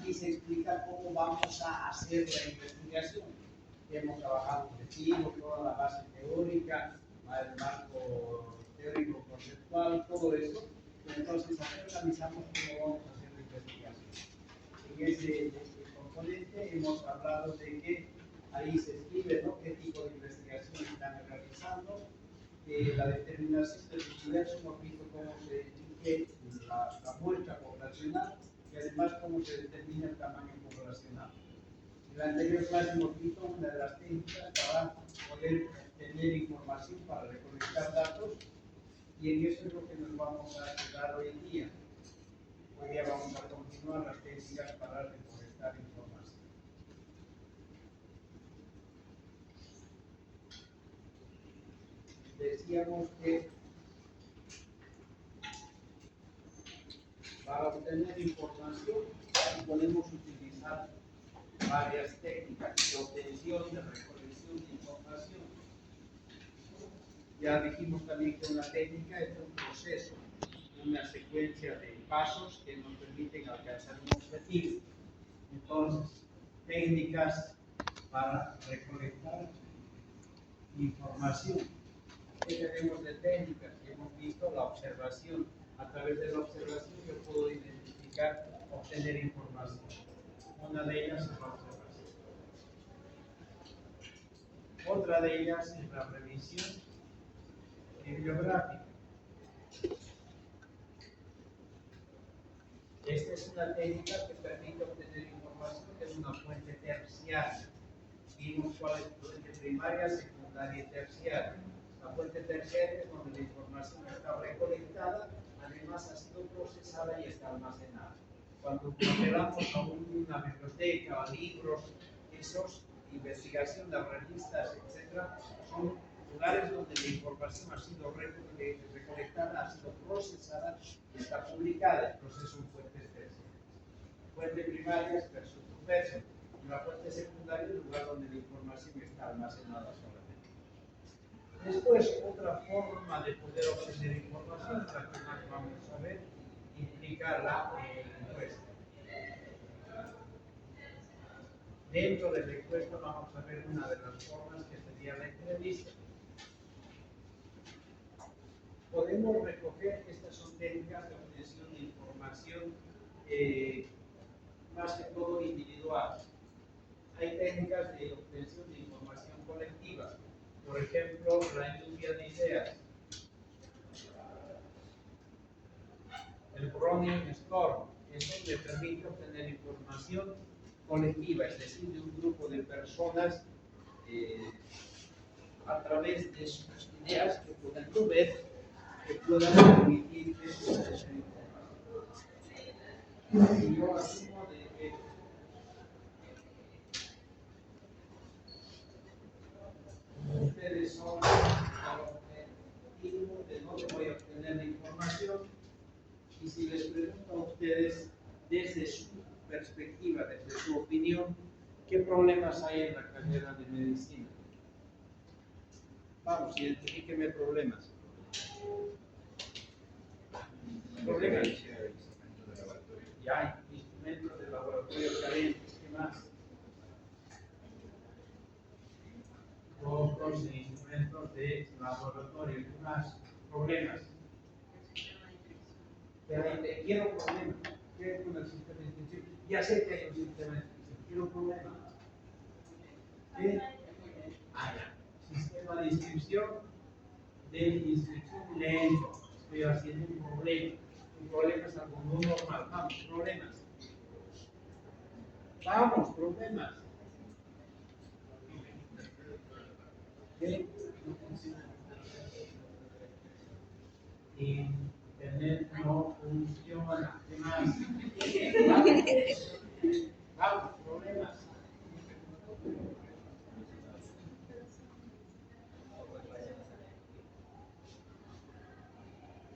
aquí se explica cómo vamos a hacer la investigación. Hemos trabajado un testigo, toda la base teórica, el marco teórico conceptual, todo eso. Entonces, aquí organizamos cómo vamos a hacer la investigación. En ese componente hemos hablado de que ahí se escribe, ¿no?, qué tipo de investigación están realizando, la determinación del universo, hemos visto cómo se elige la muestra poblacional y además cómo se determina el tamaño poblacional. En la anterior clase hemos visto una de las técnicas para poder obtener información, para recolectar datos, y en eso es lo que nos vamos a quedar hoy día. Hoy día vamos a continuar las técnicas para recolectar información. Decíamos que para obtener información podemos utilizar varias técnicas de obtención, de recolección de información. Ya dijimos también que una técnica es un proceso, una secuencia de pasos que nos permiten alcanzar un objetivo. Entonces, técnicas para recolectar información. ¿Qué tenemos de técnicas? Hemos visto la observación. A través de la observación yo puedo identificar, obtener información. Una de ellas es la observación. Otra de ellas es la revisión bibliográfica. Esta es una técnica que permite obtener información de una fuente terciaria. Vimos cuál es la fuente primaria, secundaria y terciaria. La fuente terciaria es donde la información está recolectada, además ha sido procesada y está almacenada. Cuando apelamos a una biblioteca, a libros, esos, investigación, las revistas, etc., son lugares donde la información ha sido recolectada, ha sido procesada y está publicada. Entonces son fuentes terciarias. Fuente primaria es versus verso. Y la fuente secundaria es el lugar donde la información está almacenada solamente. Después, otra forma de poder obtener información, la que más vamos a ver, implica la encuesta. Dentro de la encuesta vamos a ver una de las formas que sería la entrevista. Podemos recoger, estas son técnicas de obtención de información más que todo individual. Hay técnicas de obtención de información colectiva. Por ejemplo, la lluvia de ideas, el brainstorm, eso le permite obtener información colectiva, es decir, de un grupo de personas a través de sus ideas que puedan ver, que puedan permitir que se obtenga información. Y yo asumo de que ustedes son el objetivo de dónde voy a obtener la información, y si les pregunto a ustedes desde su perspectiva, desde su opinión, ¿qué problemas hay en la carrera de medicina? Vamos, identifíqueme problemas. Problemas. Ya hay instrumentos de laboratorio carentes, ¿qué más? Otros instrumentos de laboratorio, ¿qué más? Problemas. Quiero problemas. ¿Qué con el sistema de inscripción? Ya sé que hay un sistema de inscripción. Quiero problemas. ¿Qué? Sistema de inscripción lento. Estoy haciendo un problema. Un problema es algo muy normal. Vamos, problemas. Vamos, problemas. ¿Qué? No funciona. Internet no funciona. ¿Qué más? Vamos, problemas.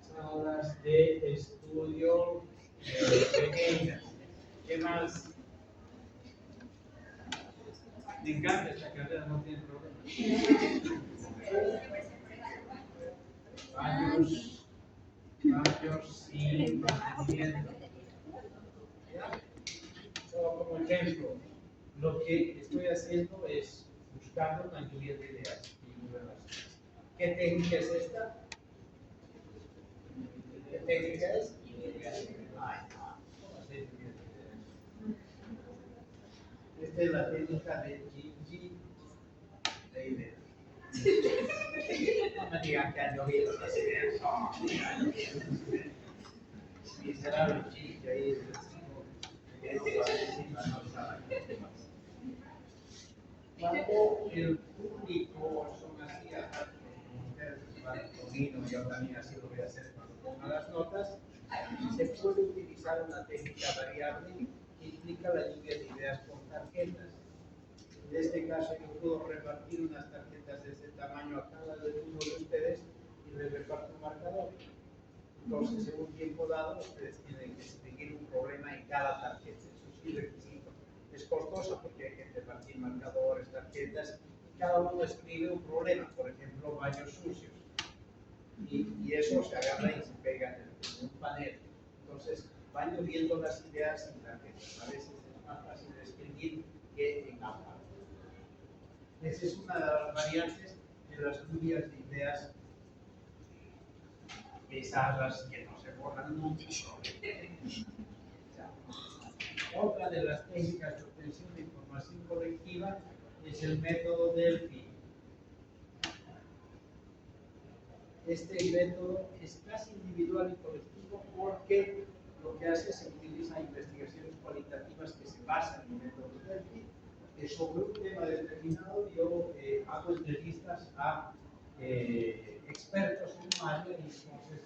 Salas de estudio pequeñas. ¿Qué más? Me encanta esta carrera, no tiene problema. Baños sin mantenimiento. ejemplo, lo que estoy haciendo es buscando una lluvia de ideas. ¿Qué técnica es esta? ¿Qué técnica es? Ay, no. Esta es la técnica de Gigi de ideas. No me digan que han llovido las ideas. No, miserable Gigi ahí. Cuando el público son así, como ustedes van conmigo, yo también así lo voy a hacer cuando ponga las notas, se puede utilizar una técnica variable que implica la lluvia de ideas por tarjetas. En este caso yo puedo repartir unas tarjetas de este tamaño a cada uno de ustedes y les reparto un marcador. Entonces, en un tiempo dado, ustedes tienen que escribir un problema en cada tarjeta. Eso sí, requisito. Es costoso porque hay que repartir marcadores, tarjetas, y cada uno escribe un problema, por ejemplo, baños sucios. Y eso se agarra y se pega en un panel. Entonces, van lloviendo las ideas en tarjetas. A veces es más fácil de escribir que en hoja. Esa es una de las variantes de las lluvias de ideas pesadas que no se borran nunca. Otra de las técnicas de obtención de información colectiva es el método Delphi. Este método es casi individual y colectivo porque lo que hace es que utiliza investigaciones cualitativas que se basan en el método Delphi, que sobre un tema determinado yo hago entrevistas a expertos en un área y entonces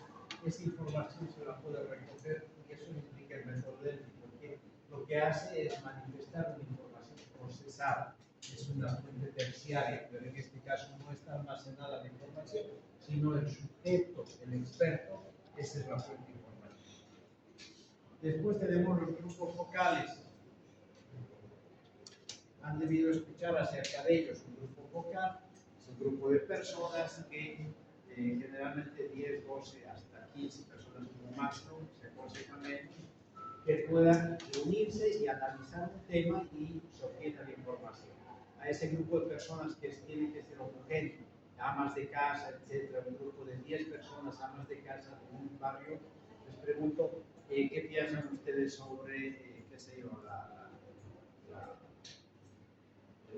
esa información se la puede recoger y eso implica el método Delphi, porque lo que hace es manifestar una información procesada. Es una fuente terciaria, pero en este caso no está almacenada la información, sino el sujeto, el experto, esa es la fuente informativa. Después tenemos los grupos focales. Han debido escuchar acerca de ellos. Un grupo focal es un grupo de personas que generalmente 10, 12, hasta 15 personas como máximo, se aconseja menos, que puedan reunirse y analizar un tema y obtener la información. A ese grupo de personas que tiene que ser homogéneo, amas de casa, etcétera, un grupo de 10 personas, amas de casa en un barrio, les pregunto qué piensan ustedes sobre, qué sé yo,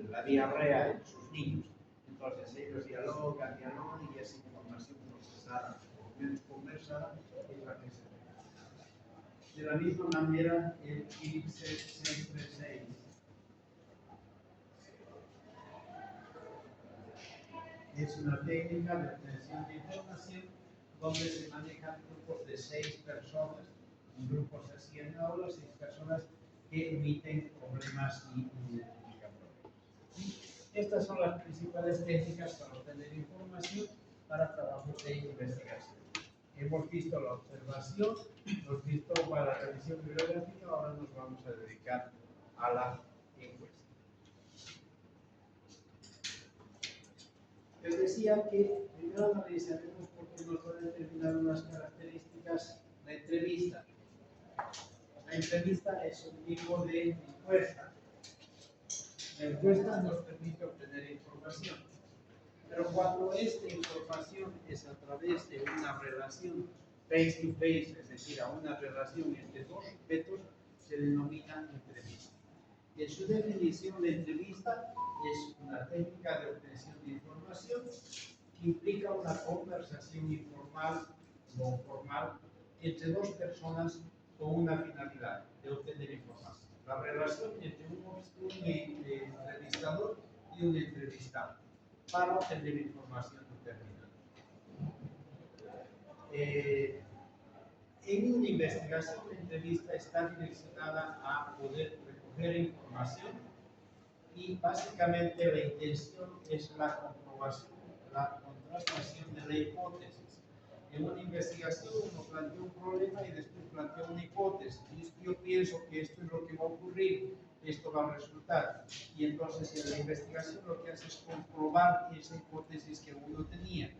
la diarrea en sus niños. Entonces ellos dialogan y esa información procesada, conversada, es la que se da. De la misma manera, el índice 636 es una técnica de obtención de información donde se manejan grupos de 6 personas, grupos así en aulas, 6 personas que emiten problemas y identifican problemas. Estas son las principales técnicas para obtener información para trabajos de investigación. Hemos visto la observación, hemos visto para la revisión bibliográfica, ahora nos vamos a dedicar a la encuesta. Les decía que primero analizaremos por qué nos va a determinar unas características la entrevista. La entrevista es un tipo de encuesta. La encuesta nos permite obtener información, pero cuando esta información es a través de una relación face to face, es decir, a una relación entre dos sujetos, se denomina entrevista. En su definición, la entrevista es una técnica de obtención de información que implica una conversación informal o formal entre dos personas con una finalidad de obtener información. La relación entre un entrevistador y un entrevistado para obtener información determinada. En una investigación, la entrevista está direccionada a poder recoger información y básicamente la intención es la comprobación, la contrastación de la hipótesis. En una investigación uno plantea un problema y después plantea una hipótesis. Y yo pienso que esto es lo que va a ocurrir, esto va a resultar. Y entonces en la investigación lo que hace es comprobar esa hipótesis que uno tenía.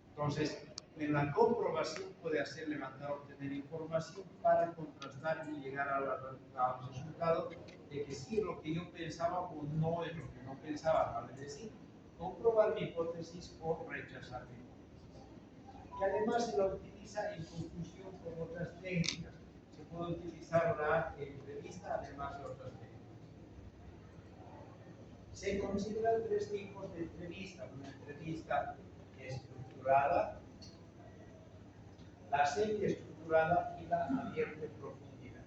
Entonces, en la comprobación puede hacer levantar o obtener información para contrastar y llegar al resultado de decir lo que yo pensaba o no es lo que no pensaba, vale decir, comprobar mi hipótesis o rechazar mi hipótesis. Y además se la utiliza en conjunción con otras técnicas. Se puede utilizar la entrevista además de otras técnicas. Se consideran tres tipos de entrevista: una entrevista estructurada, la semiestructurada y la abierta en profundidad.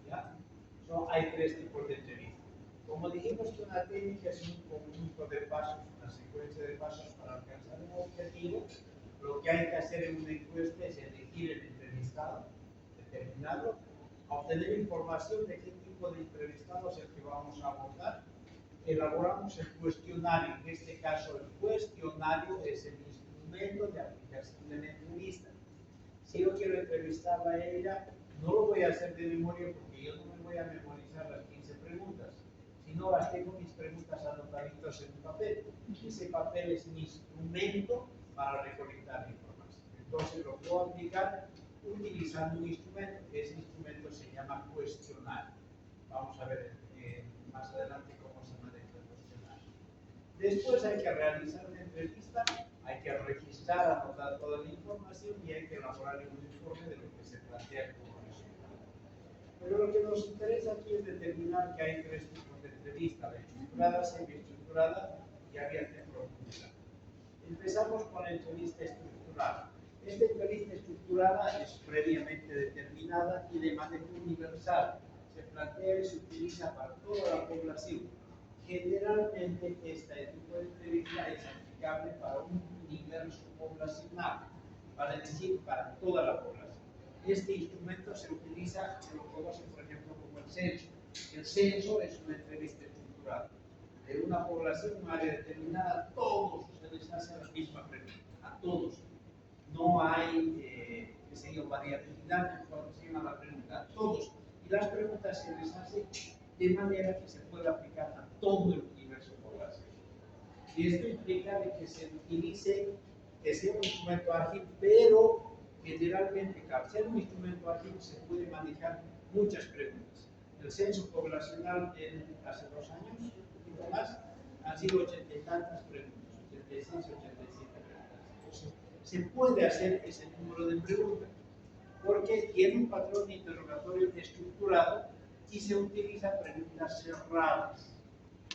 ¿Ya? Hay tres tipos de entrevista. Como dijimos que una técnica es un conjunto de pasos, una secuencia de pasos para alcanzar un objetivo, lo que hay que hacer en una encuesta es elegir el entrevistado, determinarlo, obtener información de qué tipo de entrevistado es el que vamos a abordar. Elaboramos el cuestionario. En este caso, el cuestionario es el instrumento de aplicación de la entrevista. Si yo quiero entrevistarla a ella, no lo voy a hacer de memoria porque yo no me voy a memorizar las 15 preguntas, sino las tengo mis preguntas anotaditas en un papel. Ese papel es mi instrumento para recolectar la información. Entonces lo puedo aplicar utilizando un instrumento. Ese instrumento se llama cuestionario. Vamos a ver más adelante cómo se maneja el cuestionario. Después hay que realizar una entrevista, hay que registrar, anotar toda la información y hay que elaborar un informe de lo que se plantea como resultado. Pero lo que nos interesa aquí es determinar que hay tres tipos de entrevista: la estructurada, semiestructurada y abierta en profundidad. Empezamos con la entrevista estructurada. Esta entrevista estructurada es previamente determinada y de manera universal. Se plantea y se utiliza para toda la población. Generalmente este tipo de entrevista es aplicable para un universo poblacional, vale decir, para toda la población. Este instrumento se utiliza, se lo conoce por ejemplo como el censo. El censo es una entrevista estructurada. De una población, un área determinada, a todos se les hace la misma pregunta, a todos. No hay, qué sé yo, variabilidad en cuanto se llama la pregunta, a todos. Y las preguntas se les hacen de manera que se pueda aplicar a todo el universo poblacional. Y esto implica de que se utilice, que sea un instrumento ágil, pero generalmente, al ser un instrumento ágil, se puede manejar muchas preguntas. El censo poblacional hace 2 años, un poquito más, han sido 80 y tantas preguntas, 86, 87 preguntas. Entonces, se puede hacer ese número de preguntas, porque tiene un patrón de interrogatorio estructurado y se utilizan preguntas cerradas.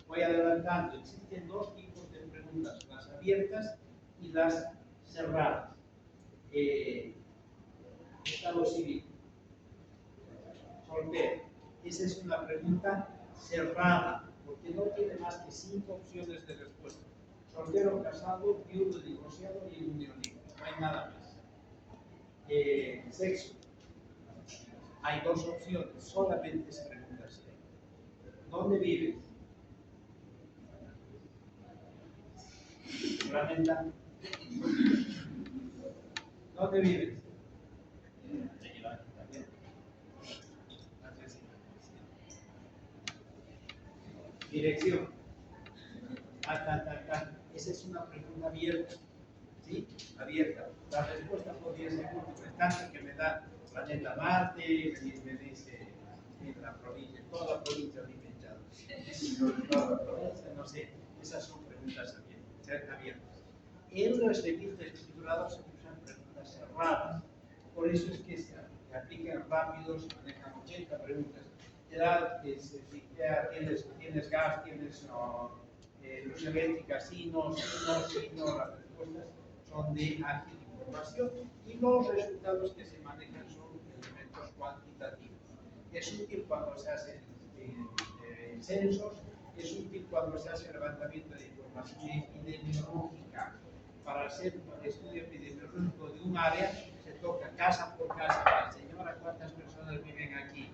Voy adelantando, existen dos tipos de preguntas: las abiertas y las cerradas. Estado civil, soltero. Esa es una pregunta cerrada, porque no tiene más que 5 opciones de respuesta: soltero, casado, viudo, divorciado y unión libre. No hay nada más. Sexo. Hay 2 opciones, solamente es preguntas. ¿Dónde vives? Planeta. ¿Dónde vives? Dirección. Esa es una pregunta abierta. ¿Sí? Abierta. La respuesta podría ser múltiple, tanto que me da planeta Marte, me dice en la provincia, toda la provincia alimentada. Toda la provincia, no sé. Esas son preguntas abiertas. En los revistas estructurados se usan preguntas cerradas. Por eso es que se aplican rápido, se manejan 80 preguntas. Edad, tienes gas, tienes luz eléctrica, sí, no, sí, no, sí, no. Las respuestas son de ágil información y los resultados que se manejan son elementos cuantitativos. Es útil cuando se hacen censos, es útil cuando se hace levantamiento de información epidemiológica. Para hacer un estudio epidemiológico de un área, se toca casa por casa. Señora, ¿cuántas personas viven aquí?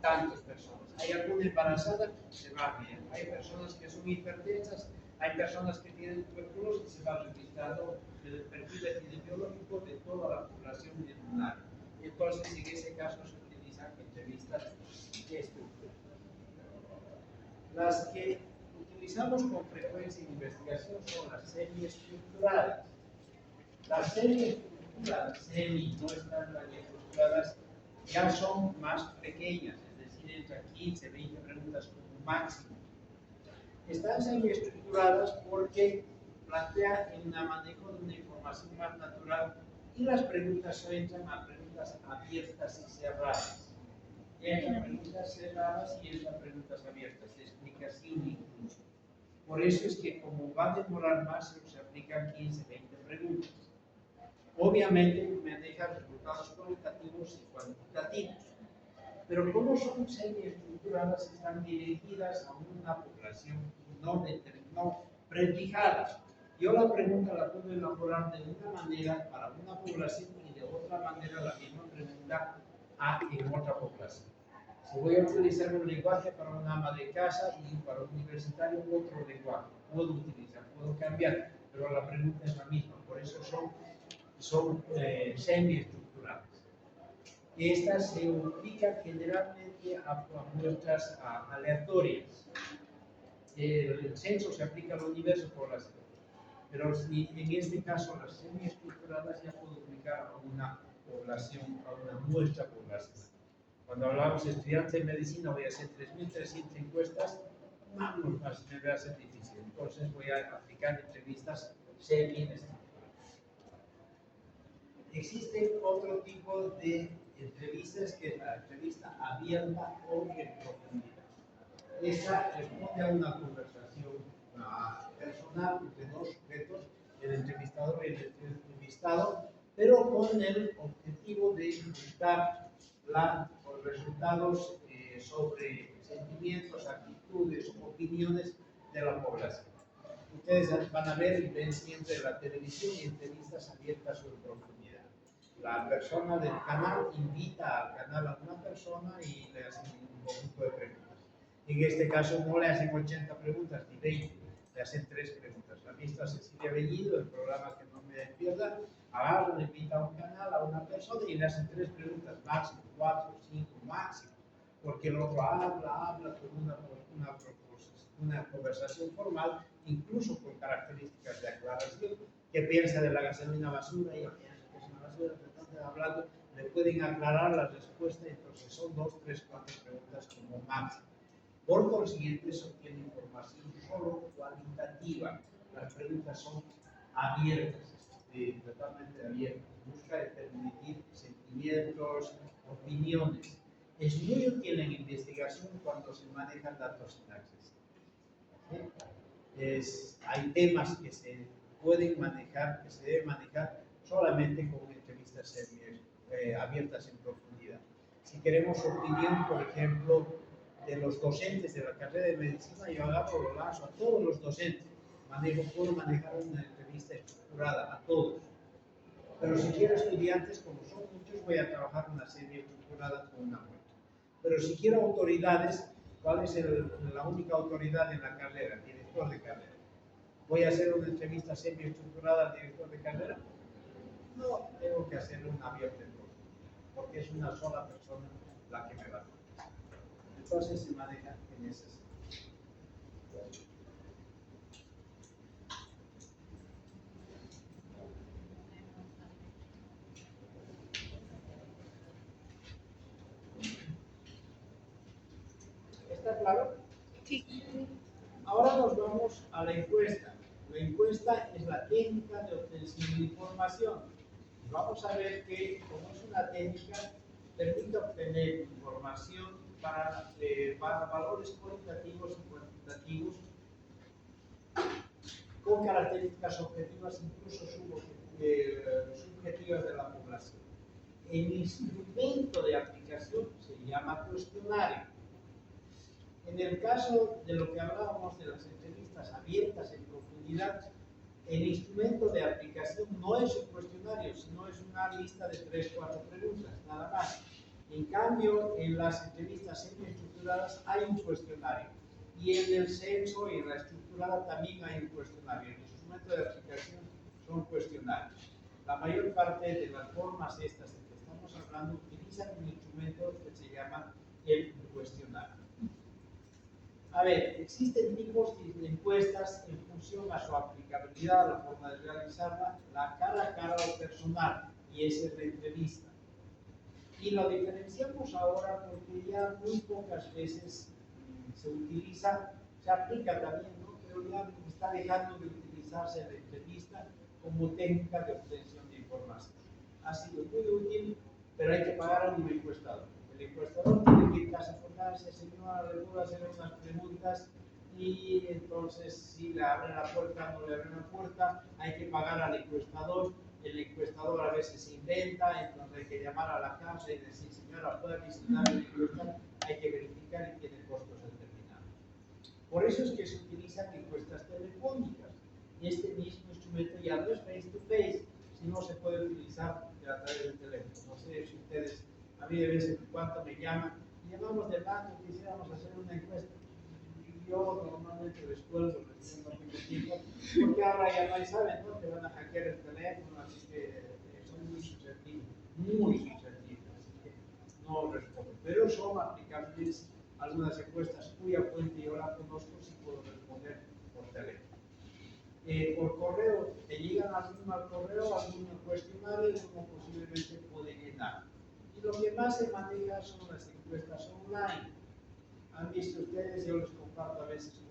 Tantas personas. ¿Hay alguna embarazada? Se va bien. Hay personas que son hipertensas, hay personas que tienen tuberculosis, se va registrando el perfil epidemiológico de toda la población en un área. Entonces, en ese caso se utilizan entrevistas estructurales. Las que utilizamos con frecuencia en investigación son las semiestructuradas. Las semiestructuradas, no están tan estructuradas, ya son más pequeñas, es decir, entre 15, 20 preguntas como máximo. Están semiestructuradas porque plantean un manejo de una información más natural y las preguntas se entran a preguntas abiertas y cerradas. Entran preguntas cerradas y entran preguntas abiertas, de explicación incluso. Por eso es que como va a demorar más, se aplican 15, 20 preguntas. Obviamente maneja resultados cualitativos y cuantitativos, pero como son semiestructuradas, están dirigidas a una población no prefijada. Yo la pregunta la puedo elaborar de una manera para una población y de otra manera la misma pregunta en otra población. Si voy a utilizar un lenguaje para una ama de casa y para un universitario otro lenguaje, puedo utilizar, puedo cambiar, pero la pregunta es la misma, por eso son semiestructurales. Estas se aplican generalmente a muestras aleatorias. El censo se aplica al universo poblacional, pero si en este caso las semiestructuradas ya puedo aplicar a una población, a una muestra poblacional. Cuando hablamos de estudiantes de medicina voy a hacer 3.300 encuestas, vamos, me va a ser difícil. Entonces voy a aplicar entrevistas semiestructuradas. Existe otro tipo de entrevistas que es la entrevista abierta o en profundidad. Esta responde a una conversación personal entre dos sujetos, el entrevistador y el entrevistado, pero con el objetivo de buscar los resultados sobre sentimientos, actitudes, opiniones de la población. Ustedes van a ver y ven siempre en la televisión entrevistas abiertas o en profundidad. La persona del canal invita al canal a una persona y le hacen un conjunto de preguntas. En este caso no le hacen 80 preguntas ni 20, le hacen 3 preguntas. La ministra Cecilia Bellido, el programa que no me pierda, agarra, le invita a un canal a una persona y le hacen 3 preguntas, máximo 4, 5, máximo, porque el otro habla con una conversación formal, incluso con características de aclaración, que piensa de la gasolina basura, y piensa que es una basura, entonces hablando, le pueden aclarar la respuesta, entonces son 2, 3, 4 preguntas como máximo. Por consiguiente, se obtiene información solo cualitativa. Las preguntas son abiertas, totalmente abiertas. Busca de permitir sentimientos, opiniones. Es muy útil en investigación cuando se manejan datos inaccesibles. Hay temas que se pueden manejar, que se deben manejar solamente con entrevistas abiertas en profundidad. Si queremos opinión, por ejemplo, de los docentes de la carrera de medicina, yo agarro lo lazo a todos los docentes. Puedo manejar una entrevista estructurada a todos. Pero si quiero estudiantes, como son muchos, voy a trabajar una serie estructurada con una muestra. Pero si quiero autoridades, ¿cuál es la única autoridad en la carrera? El director de carrera. ¿Voy a hacer una entrevista semiestructurada al director de carrera? No, tengo que hacer una abierta en todo, porque es una sola persona la que me va a hacer. Entonces se maneja en ese sentido. ¿Está claro? Sí. Ahora nos vamos a la encuesta. La encuesta es la técnica de obtención de información. Vamos a ver que, como es una técnica, permite obtener información para valores cualitativos y cuantitativos con características objetivas, incluso subjetivas de la población. El instrumento de aplicación se llama cuestionario. En el caso de lo que hablábamos de las entrevistas abiertas en profundidad, el instrumento de aplicación no es un cuestionario, sino es una lista de 3 o 4 preguntas, nada más. En cambio, en las entrevistas semiestructuradas hay un cuestionario. Y en el censo y en la estructurada también hay un cuestionario. El instrumento de aplicación son cuestionarios. La mayor parte de las formas estas de que estamos hablando utilizan un instrumento que se llama el cuestionario. A ver, existen tipos de encuestas en función a su aplicabilidad, la forma de realizarla, la cara a cara o personal, y esa es la entrevista. Y lo diferenciamos ahora porque ya muy pocas veces se utiliza, se aplica también, ¿no? Pero ya está dejando de utilizarse la entrevista como técnica de obtención de información. Ha sido muy útil, pero hay que pagar a un encuestador. El encuestador tiene que ir casa por casa, señora, le puedo hacer unas preguntas, y entonces si le abren la puerta, no le abren la puerta, hay que pagar al encuestador. El encuestador a veces se inventa, entonces hay que llamar a la casa y decir, señora, puede visitar el encuestador, hay que verificar y tiene costos determinados. Por eso es que se utilizan encuestas telefónicas. Y este mismo instrumento ya no es face to face, sino se puede utilizar a través del teléfono. No sé si ustedes, a mí de vez en cuando me llaman, y llamamos del banco, quisiéramos hacer una encuesta. Y yo normalmente les cuelgo, les digo mucho tiempo, porque ahora ya no saben, ¿no? Te van a hackear el teléfono, así que son muy susceptibles, así que no respondo. Pero son aplicables algunas encuestas cuya fuente yo la conozco, si puedo responder por teléfono. Por correo, te llegan al correo algún cuestionario que uno posiblemente puede llenar. Y lo que más se maneja son las encuestas online. Han visto ustedes, yo les comparto a veces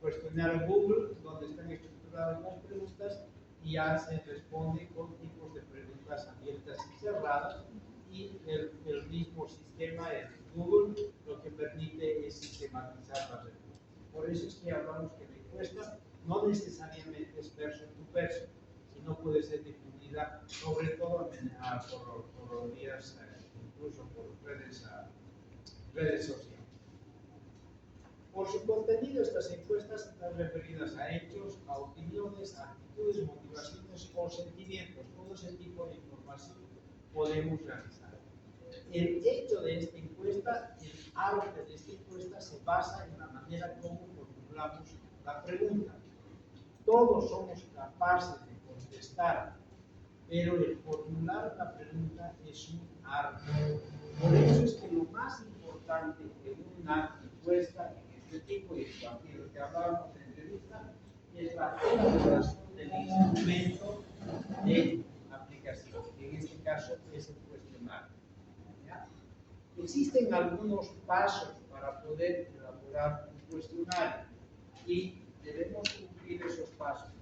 cuestionario Google, donde están estructuradas las preguntas y ya se responde con tipos de preguntas abiertas y cerradas, y el mismo sistema, el Google, lo que permite es sistematizar las respuestas. Por eso es que hablamos que la encuesta no necesariamente es person to person, sino puede ser difundida sobre todo por vías, incluso por redes sociales. Por su contenido, estas encuestas están referidas a hechos, a opiniones, a actitudes, motivaciones o sentimientos. Todo ese tipo de información podemos realizar. El hecho de esta encuesta, el arte de esta encuesta se basa en la manera como formulamos la pregunta. Todos somos capaces de contestar, pero el formular la pregunta es un arte. Por eso es que lo más importante en una encuesta en este tipo, y en cualquier que hablábamos de entrevista, es la elaboración del instrumento de aplicación. En este caso es el cuestionario. ¿Ya? Existen algunos pasos para poder elaborar un cuestionario y debemos cumplir esos pasos.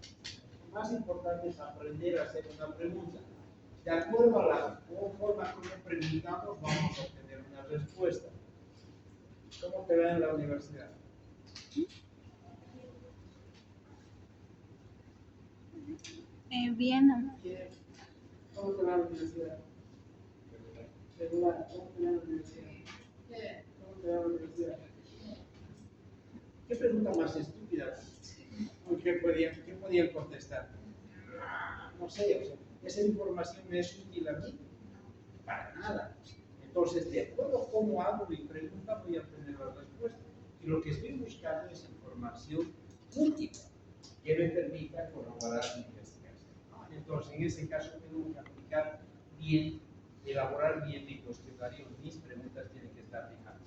Lo más importante es aprender a hacer una pregunta. De acuerdo a la forma como preguntamos, vamos a obtener una respuesta. ¿Cómo te va en la universidad? Bien. ¿Cómo te va en la universidad? Regular. ¿Cómo te va en la universidad? ¿Cómo te va en la universidad? ¿Qué pregunta más estúpida? ¿Qué podían contestar? No sé, o sea, esa información me es útil a mí, para nada. Entonces, de acuerdo a cómo hago mi pregunta, voy a obtener la respuesta. Y lo que estoy buscando es información útil que me permita corroborar mi investigación. Entonces, en ese caso, tengo que aplicar bien, elaborar bien mi cuestionario. Mis preguntas tienen que estar fijadas.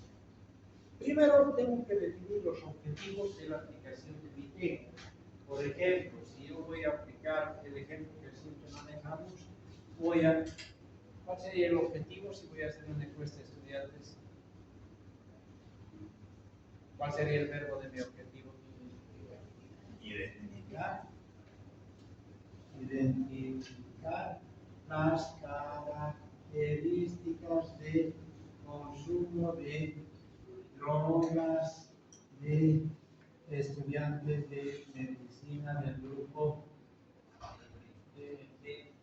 Primero, tengo que definir los objetivos de la aplicación de mi técnica. Por ejemplo, si yo voy a aplicar el ejemplo que siempre manejamos, ¿cuál sería el objetivo si voy a hacer una encuesta de estudiantes? ¿Cuál sería el verbo de mi objetivo? Identificar las características de consumo de drogas de estudiantes de medicina del grupo de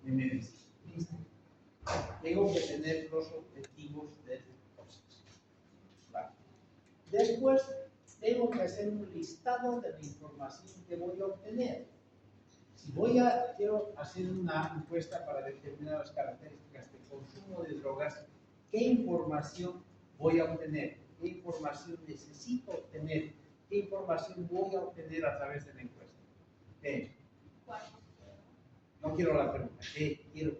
medicina. ¿Listo? Tengo que tener los objetivos del proceso. ¿Vale? Después, tengo que hacer un listado de la información que voy a obtener. Si quiero hacer una encuesta para determinar las características de consumo de drogas, ¿qué información voy a obtener? ¿Qué información necesito obtener? ¿Qué información voy a obtener a través de la encuesta? ¿Qué? No quiero la pregunta. ¿Qué quiero?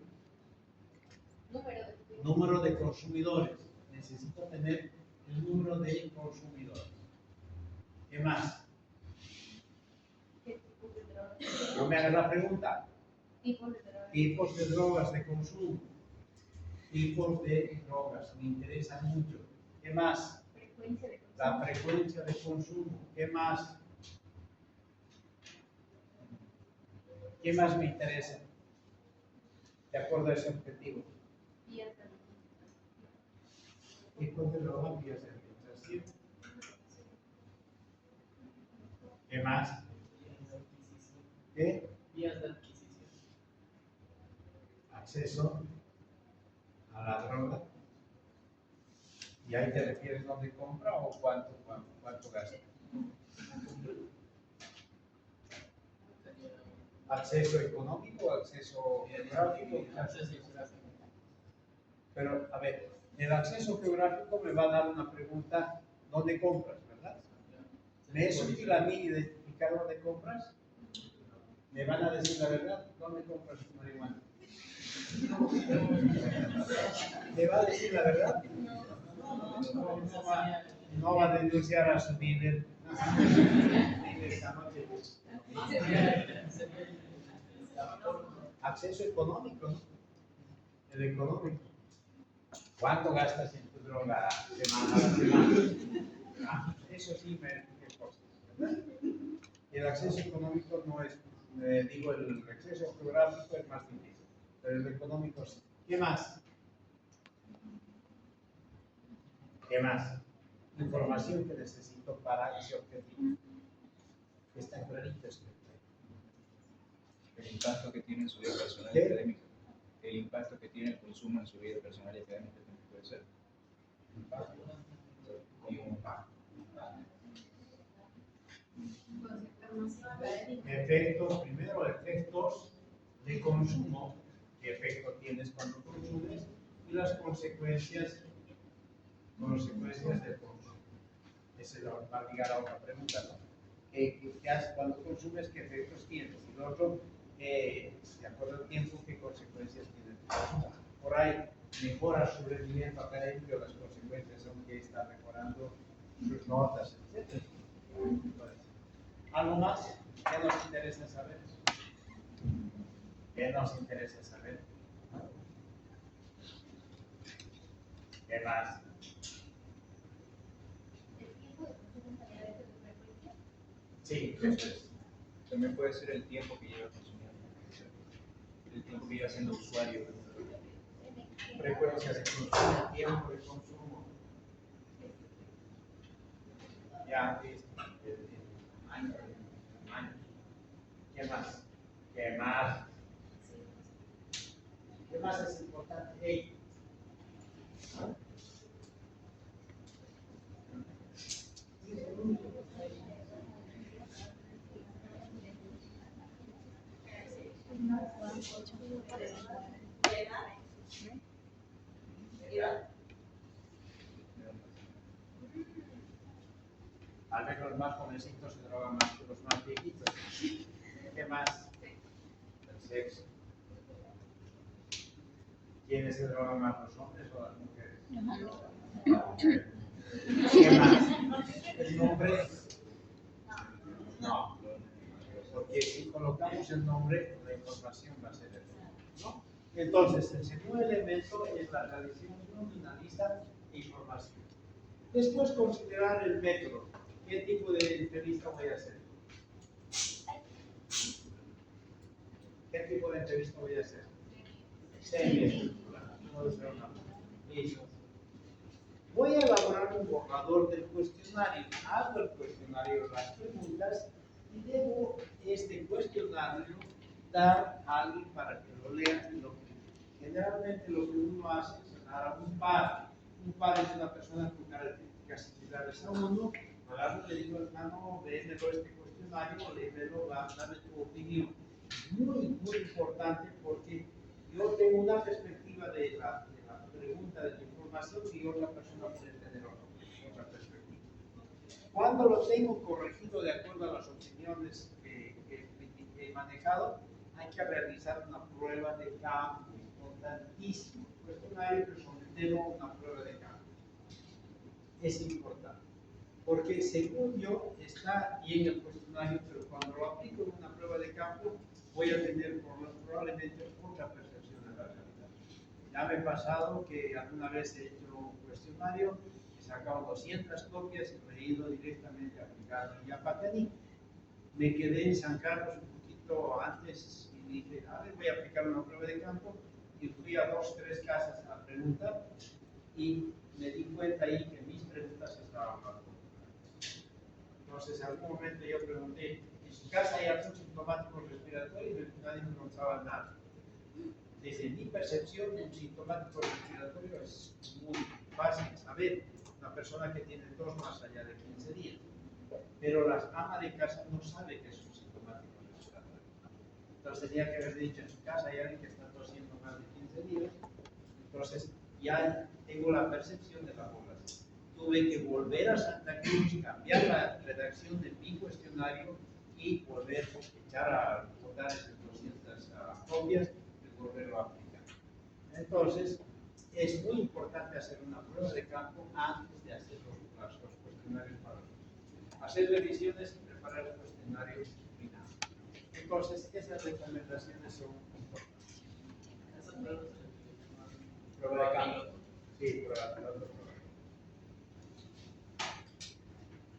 Número de consumidores. Necesito tener el número de consumidores. ¿Qué más? No me hagas la pregunta. Tipos de drogas de consumo. Tipos de drogas, me interesan mucho. ¿Qué más? Frecuencia de consumo. La frecuencia de consumo. ¿Qué más? ¿Qué más me interesa? De acuerdo a ese objetivo. Vías de administración. Tipos de drogas, vías de administración. ¿Qué más? ¿Qué? Vías de adquisición. Acceso a la droga. ¿Y ahí te refieres dónde compra o cuánto gasta? ¿Acceso económico, acceso geográfico? Acceso geográfico. Pero, a ver, el acceso geográfico me va a dar una pregunta, ¿dónde compras, verdad? ¿Me es útil a mí identificar dónde compras? ¿Me van a decir la verdad? ¿Dónde compras tu marihuana? ¿Me va a decir la verdad? No va a denunciar a su líder. Esta noche. Acceso económico, ¿no? El económico. ¿Cuánto gastas en tu droga semana a la semana? Eso sí me consta, ¿verdad? El acceso económico no es, digo, el acceso geográfico es más difícil, pero el económico sí. ¿Qué más? ¿Qué más? Información que necesito para ese objetivo. Está clarito esto. El impacto que tiene en su vida personal y ¿Qué? académica. El impacto que tiene el consumo en su vida personal y académica también puede ser. Como Concepto académico. Efectos, primero efectos de consumo, qué efecto tienes cuando consumes y las consecuencias del consumo. Esa va a ligar a otra pregunta, ¿no? ¿Qué haces cuando consumes? ¿Qué efectos tienes? Y lo otro, de acuerdo al tiempo, ¿qué consecuencias tiene tu consumo? Por ahí mejora su rendimiento académico, las consecuencias son que está mejorando sus notas, etc. ¿Algo más? ¿Qué nos interesa saber? ¿Qué nos interesa saber? ¿Qué más? ¿El tiempo de consumo también a veces de frecuencia? Sí, eso es. también puede ser el tiempo que lleva consumiendo, el tiempo que lleva siendo usuario. Frecuencia de consumo, tiempo de consumo. Ya, listo. Años. ¿Qué más? ¿Qué más? ¿Qué más es importante? Hey. Al menos los más jovencitos se drogan más que los más viejitos. ¿Qué más? El sexo. ¿Quiénes se drogan más, los hombres o las mujeres? ¿Qué más? ¿El nombre? No. Porque si colocamos el nombre, la información va a ser el nombre, ¿no? Entonces, el segundo elemento es la tradición nominalista e información. Después, considerar el método. ¿Qué tipo de entrevista voy a hacer? ¿Qué tipo de entrevista voy a hacer? Semi-estructurada. Listo. Voy a elaborar un borrador del cuestionario. Hago el cuestionario, las preguntas, y debo este cuestionario dar a alguien para que lo lea. Generalmente lo que uno hace es dar a un par. Un par es una persona con características similares a uno. Agarro y le digo, hermano, léemelo este cuestionario, léemelo, dame tu opinión. Muy importante porque yo tengo una perspectiva de la pregunta, de la información, y otra persona puede tener otra perspectiva. Cuando lo tengo corregido de acuerdo a las opiniones que he manejado, hay que realizar una prueba de campo, importantísimo. El cuestionario que sometemos a una prueba de campo. Es importante, porque según yo está bien el cuestionario, pero cuando lo aplico en una prueba de campo, voy a tener probablemente otra percepción de la realidad. Ya me he pasado que alguna vez he hecho un cuestionario, he sacado 200 copias y me he ido directamente a aplicar en Yapacani. Me quedé en San Carlos un poquito antes y dije, a ver, voy a aplicar una prueba de campo, y fui a 2 o 3 casas a preguntar y me di cuenta ahí que mis preguntas estaban mal. Entonces, en algún momento yo pregunté, ¿en su casa hay algún sintomático respiratorio? Y nadie me encontraba nada. Desde mi percepción, un sintomático respiratorio es muy fácil saber, una persona que tiene tos más allá de 15 días. Pero la ama de casa no sabe que es un sintomático respiratorio. Entonces tenía que haber dicho, en su casa hay alguien que está tosiendo más de 15 días. Entonces ya tengo la percepción de la población. Tuve que volver a Santa Cruz, cambiar la redacción de mi cuestionario y volver a echar a recordar esas 200 copias y volverlo a aplicar. Entonces, es muy importante hacer una prueba de campo antes de hacer los cuestionarios para hacer revisiones y preparar el cuestionario final. Entonces, esas recomendaciones son importantes. Prueba de campo. Sí, prueba de campo.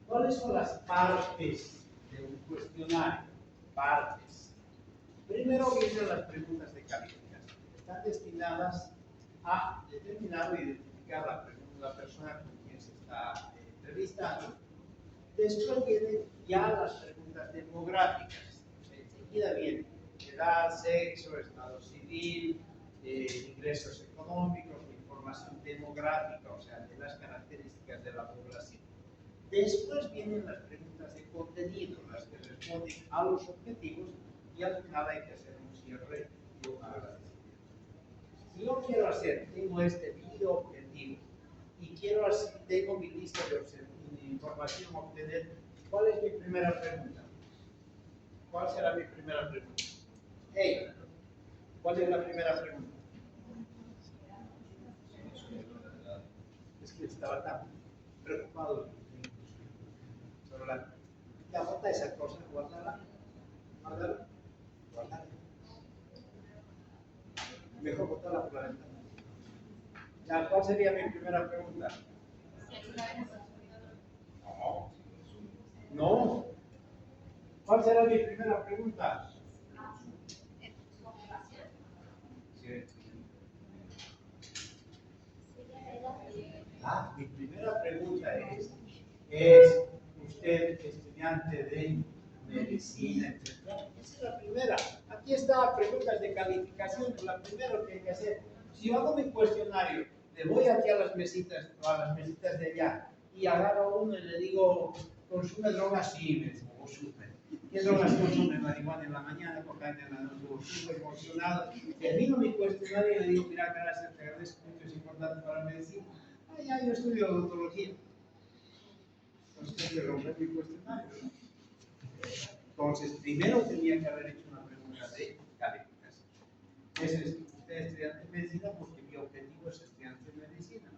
¿Cuáles son las partes de un cuestionario? Partes. Primero vienen las preguntas de calificación. Están destinadas a determinar o identificar la persona con quien se está entrevistando. Después vienen ya las preguntas demográficas. Enseguida vienen edad, sexo, estado civil, ingresos económicos, información demográfica, o sea, de las características de la población. Después vienen las preguntas de contenido, las que responden a los objetivos, y al final hay que hacer un cierre y un agradecimiento. Si yo quiero hacer, tengo este video objetivo y quiero hacer, tengo mi lista de información a obtener, ¿cuál es mi primera pregunta? ¿Cuál será mi primera pregunta? Hey, ¿cuál es la primera pregunta? Es que estaba tan preocupado. Ya bota esa cosa, guárdala. Mejor botarla por la ventana. Ya, ¿cuál sería mi primera pregunta? No. No. ¿Cuál será mi primera pregunta? Mi primera pregunta es ¿usted estudiante de medicina, etcétera? Esa es la primera. Aquí está preguntas de calificación, es la primera que hay que hacer. Si yo hago mi cuestionario, le voy aquí a las mesitas de allá, y agarro uno y le digo, ¿consume drogas? Sí, me dice, consume. ¿Qué drogas consume? Marihuana en la mañana, cocaína en la noche, súper emocionado. Termino mi cuestionario y le digo, mira, gracias, te agradezco mucho, es importante para la medicina. Ya, yo estudio odontología. Entonces, le rompí mi cuestionario. Entonces, primero tenía que haber hecho una pregunta de calificación. Ese es, usted es estudiante de medicina porque mi objetivo es estudiante de medicina.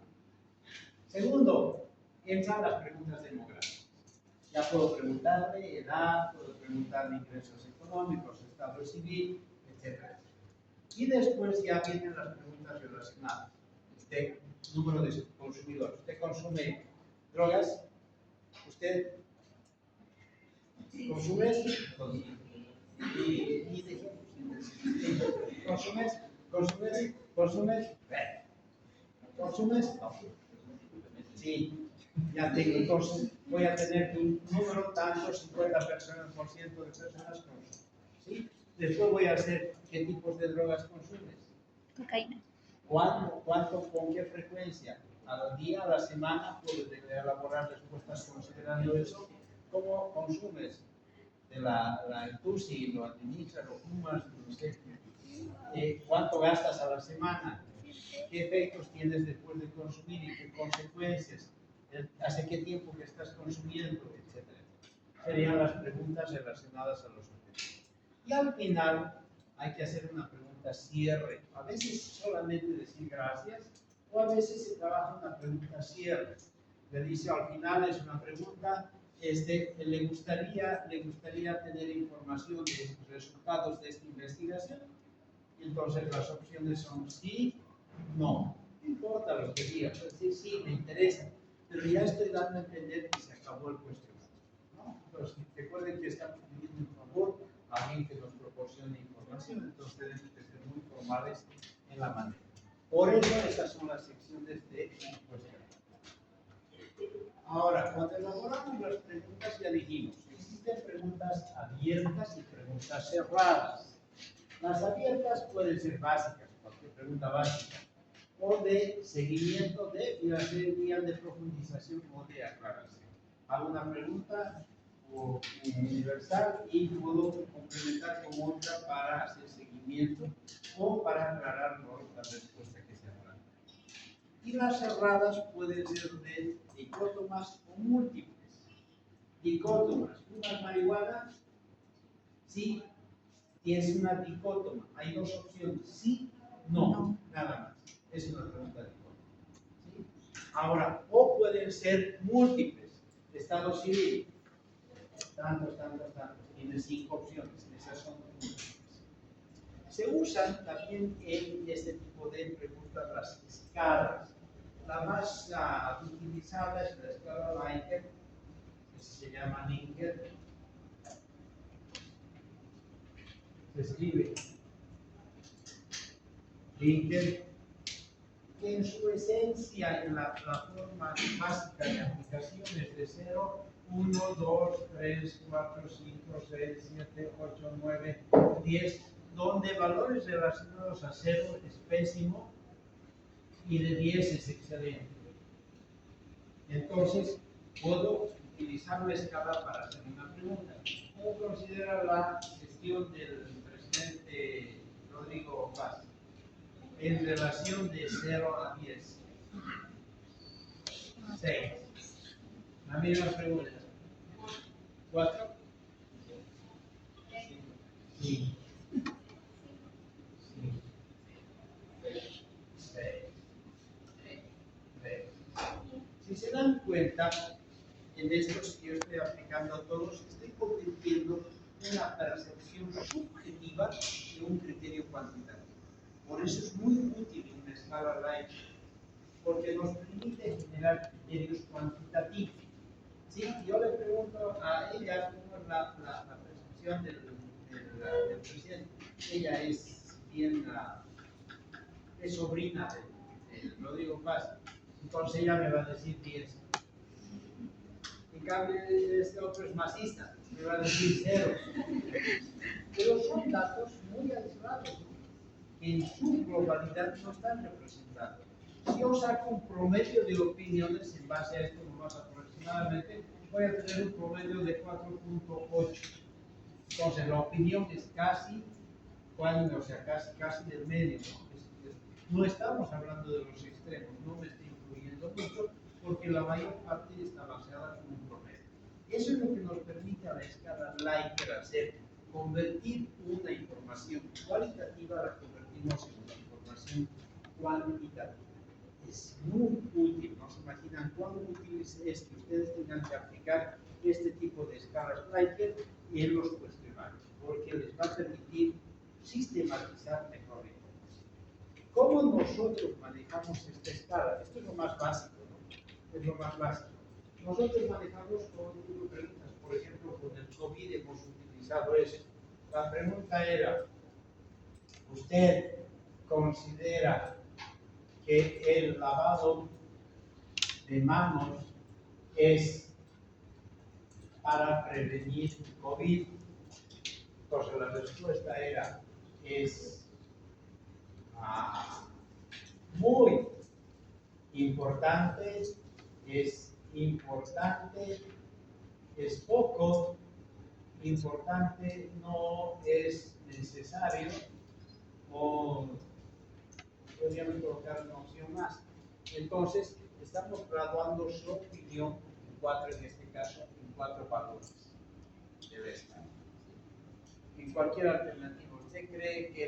Segundo, entran las preguntas demográficas. Ya puedo preguntarle edad, puedo preguntarle ingresos económicos, estado civil, etc. Y después ya vienen las preguntas relacionadas. Usted, número de consumidores. ¿Usted consume drogas? ¿Usted consume? ¿Consumes? ¿Consumes? ¿Consumes? ¿Consumes? No. Sí, ya tengo. Entonces voy a tener un número tanto, 50% de personas consumen. ¿Sí? Después voy a hacer qué tipos de drogas consumes. Cocaína. ¿Cuándo? ¿Cuánto? ¿Con qué frecuencia? ¿Al día, a la semana? Puedes elaborar respuestas considerando eso. ¿Cómo consumes? De la TUSI, lo administras, lo fumas, no sé. ¿Cuánto gastas a la semana? ¿Qué efectos tienes después de consumir y qué consecuencias? ¿Hace qué tiempo que estás consumiendo? Etcétera. Serían las preguntas relacionadas a los objetivos. Y al final hay que hacer una pregunta cierre. A veces solamente decir gracias, o a veces se trabaja una pregunta cierre. Le dice al final, es una pregunta, le gustaría tener información de los resultados de esta investigación. Entonces las opciones son sí, no. No importa lo que diga, puedo decir sí, me interesa, pero ya estoy dando a entender que se acabó el cuestionario, ¿no? Entonces, recuerden que estamos pidiendo un favor a alguien que nos proporcione información, entonces tenemos que ser muy formales en la manera. Por eso esas son las secciones de cuestionario. Ahora, cuando elaboramos las preguntas, ya dijimos, existen preguntas abiertas y preguntas cerradas. Las abiertas pueden ser básicas, cualquier pregunta básica, o de seguimiento de vías de profundización o de aclaración. Hago una pregunta universal y puedo complementar con otra para hacer seguimiento o para aclarar la respuesta que se habrá. Y las cerradas pueden ser de dicótomas o múltiples. Dicótomas, ¿fumas marihuana? Sí. Tienes una dicótoma, hay dos opciones, sí, no, nada más. Es una pregunta dicótoma. ¿Sí? Ahora, o pueden ser múltiples. Estado civil, tantos. Tiene 5 opciones, esas son múltiples. Se usan también en este tipo de preguntas las escalas. La más utilizada es la escala Likert, que se llama Likert. Se escribe Likert, que en su esencia, en la forma básica de aplicaciones de 0, 1, 2, 3, 4, 5, 6, 7, 8, 9, 10, donde valores relacionados a 0 es pésimo y de 10 es excelente. Entonces, puedo utilizar la escala para hacer una pregunta. ¿Cómo considera la gestión del presidente Rodrigo Paz en relación de 0 a 10? 6. La misma pregunta. 4. 5. 6. Si se dan cuenta, en estos que yo estoy aplicando a todos, estoy convirtiendo una percepción subjetiva en un criterio cuantitativo. Por eso es muy útil una escala Likert, porque nos permite generar criterios cuantitativos. ¿Sí? Yo le pregunto a ella cómo es la percepción del presidente. Ella es bien es sobrina de Rodrigo Paz. Entonces ella me va a decir 10. En cambio, este otro es masista, me va a decir 0. Pero son datos muy aislados, que en su globalidad no están representados. Si yo saco un promedio de opiniones en base a esto, más aproximadamente, voy a tener un promedio de 4.8. Entonces, la opinión es casi del medio. No estamos hablando de los extremos, no me estoy incluyendo mucho, porque la mayor parte está basada en un promedio. Eso es lo que nos permite a la escala Likert hacer, convertir una información cualitativa, la convertimos en una información cuantitativa. Es muy útil, no se imaginan cuán útil es que ustedes tengan que aplicar este tipo de escalas Likert en los cuestionarios, porque les va a permitir sistematizar mejor la información. ¿Cómo nosotros manejamos esta escala? Esto es lo más básico, ¿no? Es lo más básico. Nosotros manejamos con preguntas, por ejemplo, con el COVID hemos utilizado eso. La pregunta era, ¿usted considera que el lavado de manos es para prevenir COVID? Entonces la respuesta era, es muy importante, es importante, es poco importante, no es necesario, o podríamos colocar una opción más. Entonces, estamos graduando su opinión en este caso, en 4 valores de esta. En cualquier alternativa, ¿usted cree que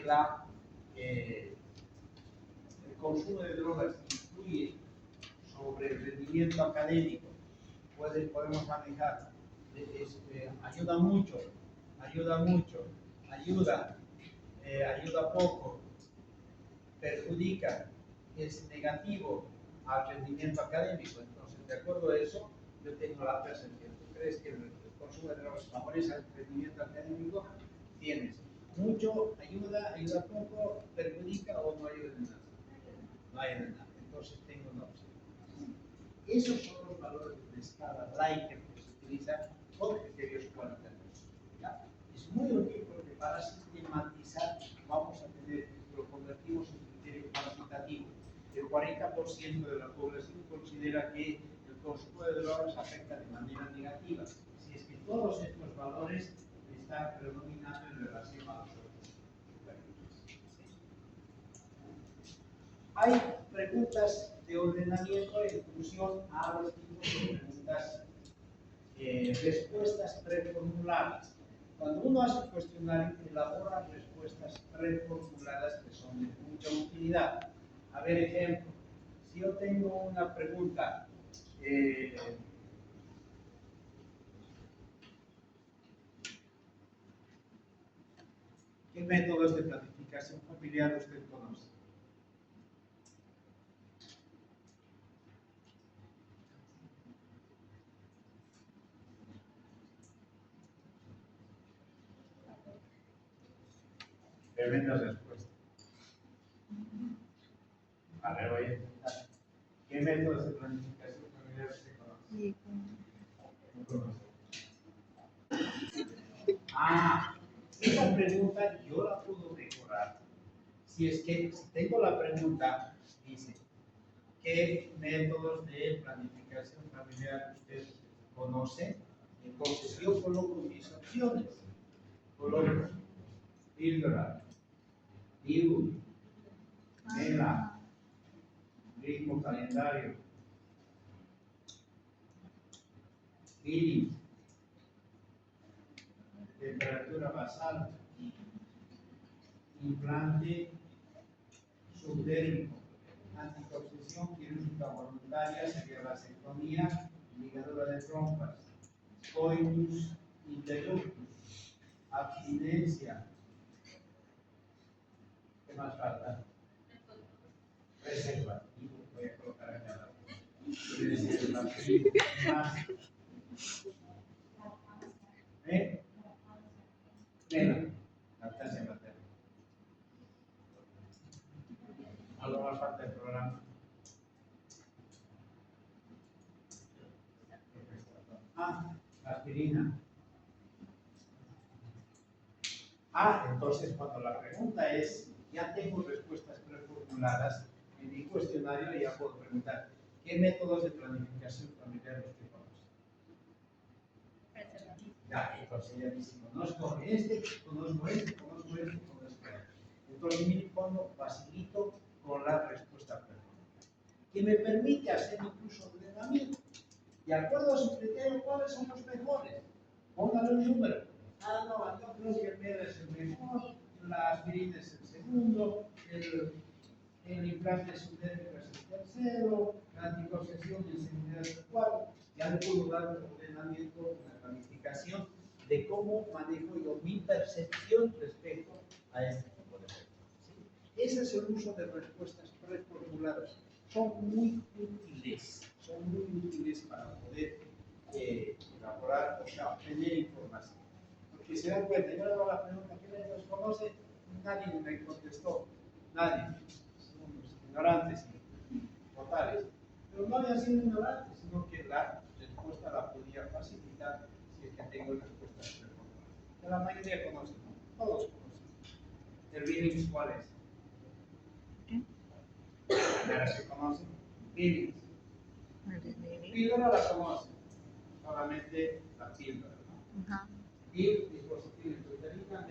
el consumo de drogas influye sobre el rendimiento académico? Podemos manejar, ayuda mucho, ayuda, ayuda poco, perjudica, es negativo al rendimiento académico. Entonces, de acuerdo a eso, yo tengo la percepción. ¿Tú crees que el consumo de drogas favorece al rendimiento académico? Tienes mucho, ayuda poco, perjudica o no ayuda en nada. No ayuda en nada. Entonces, tengo una opción. Esos son los valores de escala Likert que se utiliza con criterios cualitativos. ¿Ya? Es muy útil porque para sistematizar vamos a tener, lo convertimos en criterio cuantitativo. El 40% de la población considera que el consumo de drogas afecta de manera negativa. Si es que todos estos valores están predominando en relación a los otros superiores. Hay preguntas de ordenamiento en función a los tipos de preguntas, respuestas preformuladas. Cuando uno hace un cuestionario, elabora respuestas preformuladas que son de mucha utilidad. A ver, ejemplo, si yo tengo una pregunta, ¿qué métodos de planificación familiar usted conoce? Tremenda respuesta. A ver, voy a intentar. ¿Qué métodos de planificación familiar usted conoce? No conoce. Esa pregunta yo la puedo mejorar. Si es que si tengo la pregunta, dice, ¿qué métodos de planificación familiar usted conoce? Entonces yo coloco mis opciones. Coloco píldora, DIU, MELA, ritmo calendario, feeling, temperatura basal, implante subdérmico, anticoncepción quirúrgica voluntaria, sería vasectomía, ligadura de trompas, coitus interruptus, abstinencia. ¿Qué más falta? Preservativo. Voy a colocar acá. Preservativo. ¿Qué más? Nena, lactancia materna. Algo más falta del programa. Aspirina. Entonces cuando la pregunta es, ya tengo respuestas preformuladas en mi cuestionario, ya puedo preguntar, ¿qué métodos de planificación familiar usted conoce? Ya, entonces ya dice, conozco este, conozco este, conozco este, conozco este. Entonces me pongo facilito con la respuesta preformulada, que me permite hacer incluso ordenamiento. De acuerdo a su criterio, ¿cuáles son los mejores? Póngale un número. No, yo creo que el MELA es el mejor, la aspirina es el segundo, el implante subdérmico es el tercero, la anticoncepción y el seminario es el cuarto. Ya le puedo dar un ordenamiento, una planificación de cómo manejo yo mi percepción respecto a este tipo de respuestas. ¿Sí? Ese es el uso de respuestas preformuladas. Son muy útiles para poder elaborar, o sea, obtener información. Porque se dan cuenta, yo le hago la pregunta, ¿quién los conoce? Nadie me contestó, nadie. Son unos ignorantes totales. Pero no había sido ignorantes, sino que la respuesta la podía facilitar si es que tengo respuestas preformuladas. La mayoría conocen, ¿no? Todos conocen. ¿El Billings cuál es? ¿Ya se conocen? Billings. Píldora la conocen, solamente la píldora, ¿no? DIU, dispositivo intrauterino,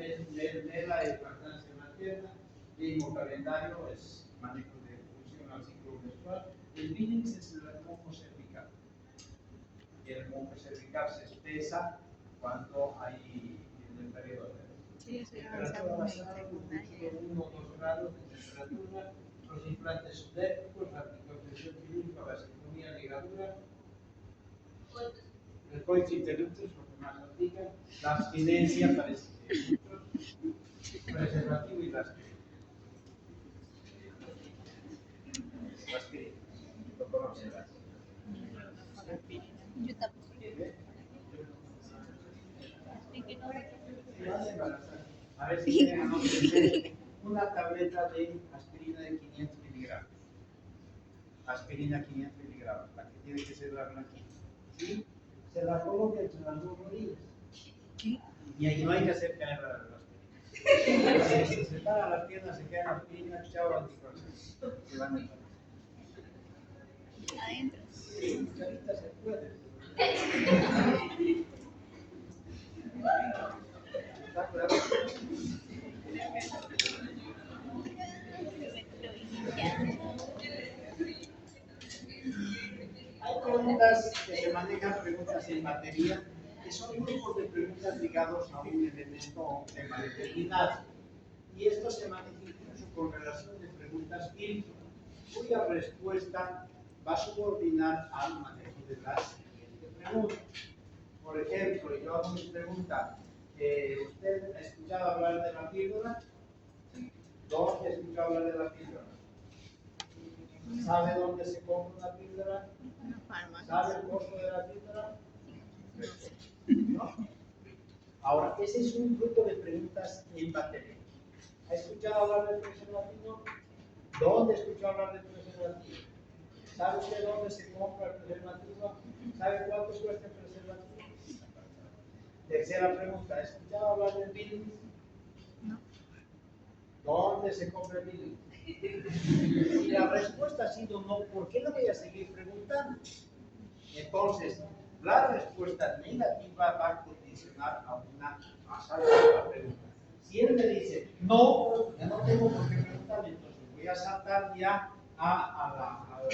MELA es lactancia materna, ritmo calendario es manejo de función al ciclo menstrual, el Billings es el moco cervical. Y el moco cervical se espesa cuando hay en el periodo de temperatura basal, 1 o 2 grados de temperatura, los implantes subdérmicos, la anticoncepción quirúrgica, vasectomía, ligadura, el coitus interruptus, lo que más nos diga, la abstinencia parece que hay muchos, preservativo y la aspirina. La aspirina, lo conocerás. Yo tampoco. A ver si tienen anoten una tableta de aspirina de 500 miligramos. Aspirina 500 miligramos, la que tiene que ser la blanquita. ¿Sí? Se la coloca entre las dos rodillas. Y ahí no hay que hacer caer la aspirina. Si se separa las piernas, se queda la aspirina, chao, anticonceptivos. Se van a entrar. Adentro. Sí, ahorita se puede. ¿Está claro? Hay preguntas que se manejan, preguntas en batería, que son grupos de preguntas ligados a un elemento o un tema determinado. Y esto se maneja incluso con relación de preguntas filtro, cuya respuesta va a subordinar al manejo de la siguiente pregunta. Por ejemplo, yo hago mi pregunta, ¿usted ha escuchado hablar de la píldora? ¿Dónde ha escuchado hablar de la píldora? ¿Sabe dónde se compra una píldora? ¿Sabe el costo de la píldora? ¿No? Ahora, ese es un grupo de preguntas en batería. ¿Ha escuchado hablar del preservativo? ¿Dónde ha escuchado hablar del preservativo? ¿Sabe usted dónde se compra el preservativo? ¿Sabe cuánto cuesta el preservativo? Tercera pregunta, ¿ha escuchado hablar del peeling? No. ¿Dónde se compra el peeling? Si la respuesta ha sido no, ¿por qué no voy a seguir preguntando? Entonces, la respuesta negativa va a condicionar a una pasada de la pregunta. Si él me dice, no, ya no tengo por qué preguntar, entonces voy a saltar ya al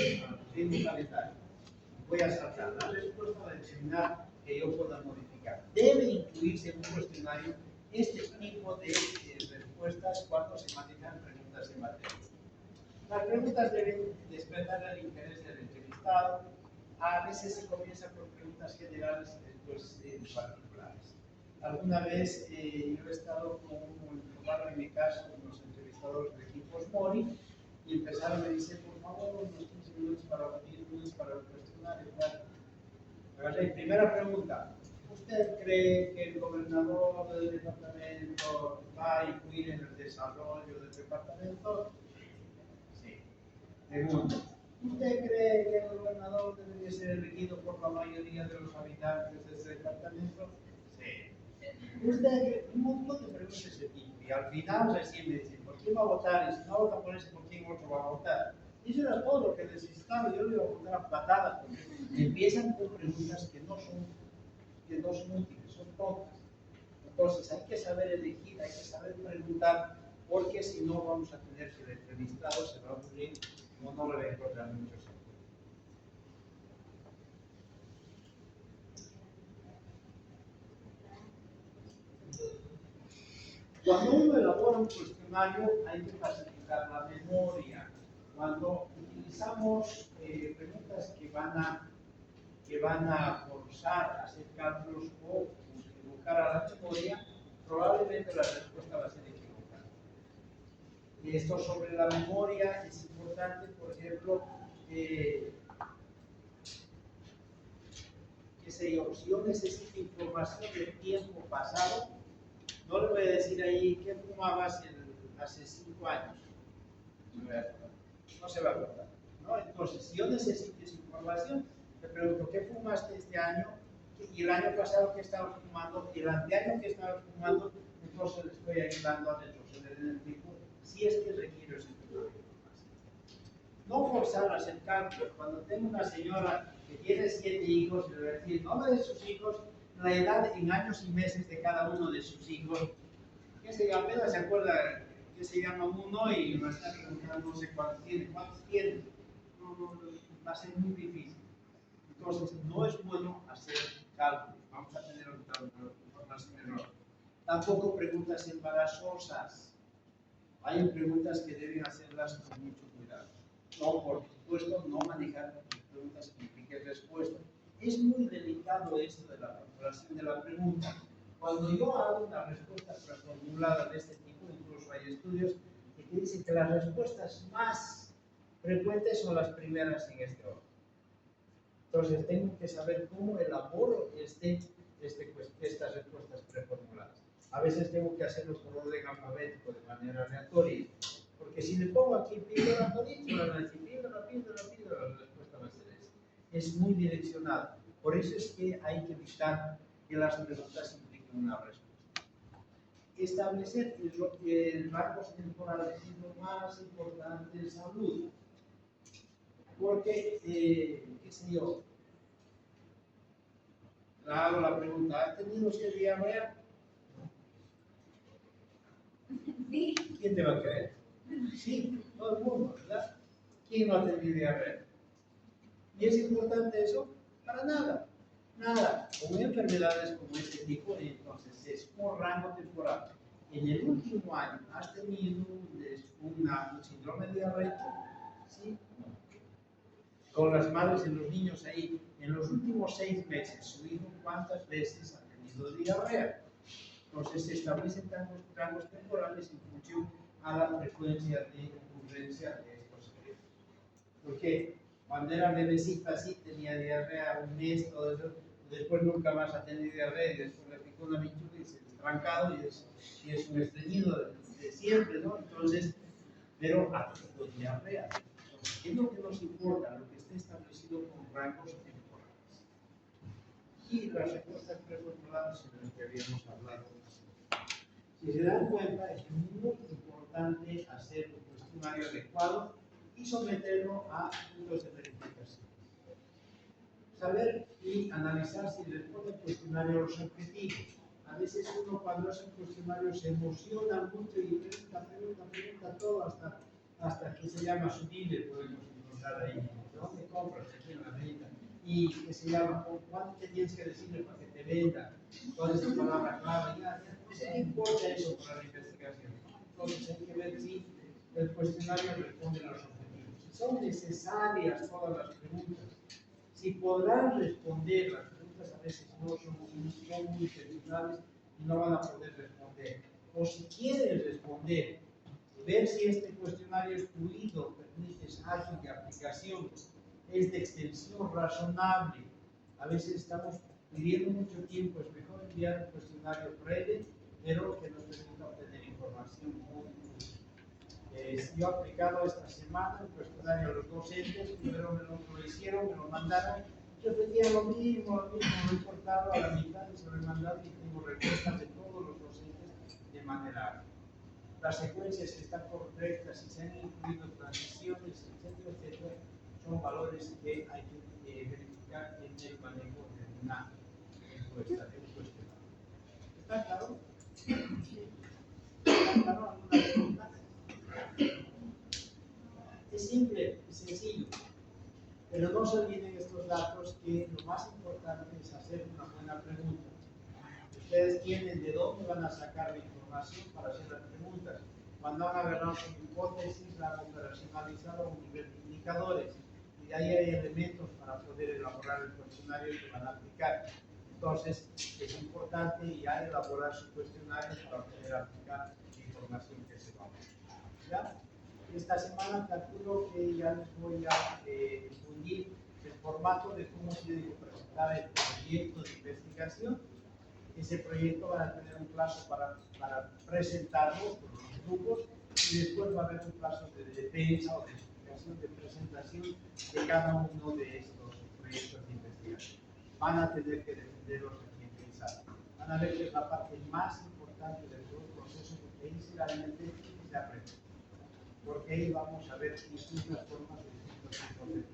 ritmo calendario. Voy a saltar la respuesta para determinar que yo pueda modificar. Debe incluirse en un cuestionario este tipo de respuestas cuando se manejan preguntas en materia. Las preguntas deben despertar el interés del entrevistado. A veces se comienza por preguntas generales y después particulares. Alguna vez yo he estado en mi caso, con los entrevistadores de equipos Mori, y empezaron a decir, por favor, unos 15 minutos para 10 minutos para el cuestionario. Bueno, primera pregunta. ¿Usted cree que el gobernador del departamento va a influir en el desarrollo del departamento? Sí. Segundo. ¿Usted cree que el gobernador debería ser elegido por la mayoría de los habitantes de ese departamento? Sí. ¿Usted cree? Un montón de preguntas de ese tipo. Y al final recién me dicen, ¿por quién va a votar? Y si no vota por ese, ¿por quién otro va a votar? Y eso era todo lo que necesitaba. Yo le iba a votar a patadas, porque empiezan con preguntas que no son útiles, son tontas. Entonces hay que saber elegir, hay que saber preguntar, porque si no vamos a tener que el entrevistado se va a aburrir, no le va a encontrar mucho sentido. Cuando uno elabora un cuestionario hay que facilitar la memoria. Cuando utilizamos preguntas que van a forzar a hacer cálculos o evocar a la memoria, probablemente la respuesta va a ser equivocada. Esto sobre la memoria es importante, por ejemplo, qué sé yo, si yo necesito información del tiempo pasado, no le voy a decir ahí qué fumabas hace 5 años. No se va a acordar. ¿No? Entonces, si yo necesito esa información, le pregunto qué fumaste este año y el año pasado que estaba fumando y el anteaño que estaba fumando, entonces le estoy ayudando a retroceder en el tiempo si es que requiero ese tipo de información. No forzar a hacer cálculos. Cuando tengo una señora que tiene 7 hijos, le voy a decir el nombre de sus hijos, la edad en años y meses de cada uno de sus hijos, que se apenas se acuerda que se llama uno y va a estar preguntando no sé cuántos tiene, no, va a ser muy difícil. Entonces, no es bueno hacer cálculos, vamos a tener información errónea. Tampoco preguntas embarazosas. Hay preguntas que deben hacerlas con mucho cuidado. No, por supuesto, no manejar preguntas que impliquen respuesta. Es muy delicado esto de la formulación de la pregunta. Cuando yo hago una respuesta preformulada de este tipo, hay estudios que dicen que las respuestas más frecuentes son las primeras en este orden. Entonces, tengo que saber cómo elaboro estas respuestas preformuladas. A veces tengo que hacerlo por orden alfabético de manera aleatoria, porque si le pongo aquí píldora todito, van a decir píldora, la respuesta va a ser esta. Es muy direccionado. Por eso es que hay que evitar que las preguntas impliquen una respuesta. Establecer el rangos temporales es lo más importante en salud. Porque, qué sé yo, hago la pregunta, ¿has tenido usted diarrea? Sí. ¿Quién te va a creer? Sí, todo el mundo, ¿verdad? ¿Quién no ha tenido diarrea? ¿Y es importante eso? Para nada, nada. Con enfermedades como este tipo, entonces es un rango temporal. En el último año, ¿has tenido un síndrome diarreico? Sí. Con las madres y los niños ahí, en los últimos 6 meses, su hijo cuántas veces ha tenido diarrea. Entonces se establecen rangos temporales en función a la frecuencia de ocurrencia de estos eventos. Porque cuando era bebecita sí tenía diarrea un mes, todo eso, después nunca más ha tenido diarrea y después le picó una bichuela y se ha trancado y es un estreñido de siempre, ¿no? Entonces, pero ha tenido diarrea. Entonces, ¿qué es lo que nos importa? Lo que esté establecido con rangos temporales. Y las respuestas preformuladas en las que habíamos hablado. Si se dan cuenta, es muy importante hacer un cuestionario adecuado y someterlo a puntos de verificación. Saber y analizar si responde el cuestionario a los objetivos. A veces uno cuando hace un cuestionario se emociona mucho y pregunta todo hasta que se llama su dealer, podemos encontrar ahí. ¿Dónde compras? Aquí en la venta. Y que se llama, ¿cuánto te tienes que decirle para que te venda? ¿Cuál es tu palabra clave? ¿Qué importa eso para la investigación? Entonces hay que ver si el cuestionario responde a los objetivos. Si son necesarias todas las preguntas, si podrán responder, las preguntas a veces no son muy personales y no van a poder responder. O si quieren responder, ver si este cuestionario es fluido, permite, es ágil de aplicación, es de extensión razonable. A veces estamos pidiendo mucho tiempo, es mejor enviar un cuestionario breve, pero que nos permita obtener información muy útil. Yo he aplicado esta semana el cuestionario a los docentes, primero me lo hicieron, me lo mandaron, repetían lo mismo, no importaba, a la mitad se lo he mandado y tengo respuestas de todos los docentes de manera ágil. Las secuencias que están correctas, si se han incluido transiciones, etcétera, son valores que hay que verificar en el manejo de una encuesta, de un cuestionario. ¿Está claro? ¿Está claro alguna pregunta? Es simple, es sencillo, pero no se olviden estos datos que lo más importante es hacer una buena pregunta. Ustedes tienen de dónde van a sacar la información para hacer las preguntas. Cuando han agarrado su hipótesis, la han operacionalizado a un nivel de indicadores y de ahí hay elementos para poder elaborar el cuestionario que van a aplicar. Entonces, es importante ya elaborar su cuestionario para poder aplicar la información que se va a dar. ¿Ya? Esta semana calculo que ya les voy a difundir el formato de cómo tienen que presentar el proyecto de investigación. Ese proyecto va a tener un plazo para presentarlo por los grupos y después va a haber un plazo de defensa o de explicación, de presentación de cada uno de estos proyectos de investigación. Van a tener que defenderlos aquí en Pensar. Van a ver que es la parte más importante del proceso porque ahí realmente se aprende. Porque ahí vamos a ver distintas formas de distintos tipos de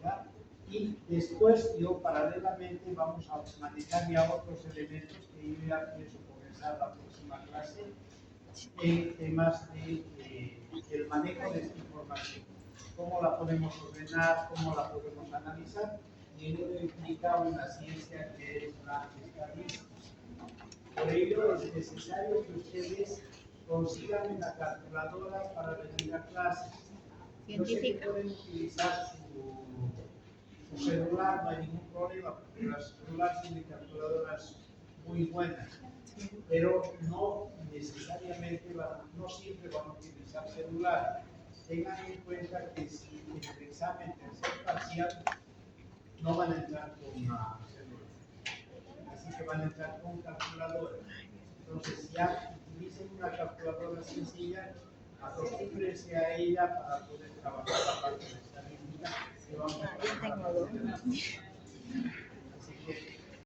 ¿ya? Y después yo paralelamente vamos a manejar ya otros elementos que yo ya pienso comenzar la próxima clase en temas del manejo de esta información. Cómo la podemos ordenar, cómo la podemos analizar, y ello implica una ciencia que es la estadística. Por ello es necesario que ustedes consigan una calculadora para venir a clases. Yo sé que pueden utilizar su celular, no hay ningún problema, porque las celulares tienen calculadoras muy buenas, pero no necesariamente no siempre van a utilizar celular. Tengan en cuenta que si en el examen tercer parcial no van a entrar con celular, así que van a entrar con calculadora. Entonces ya utilicen una calculadora sencilla, acostúmbrense a ella para poder trabajar la parte de estadística que vamos a trabajar.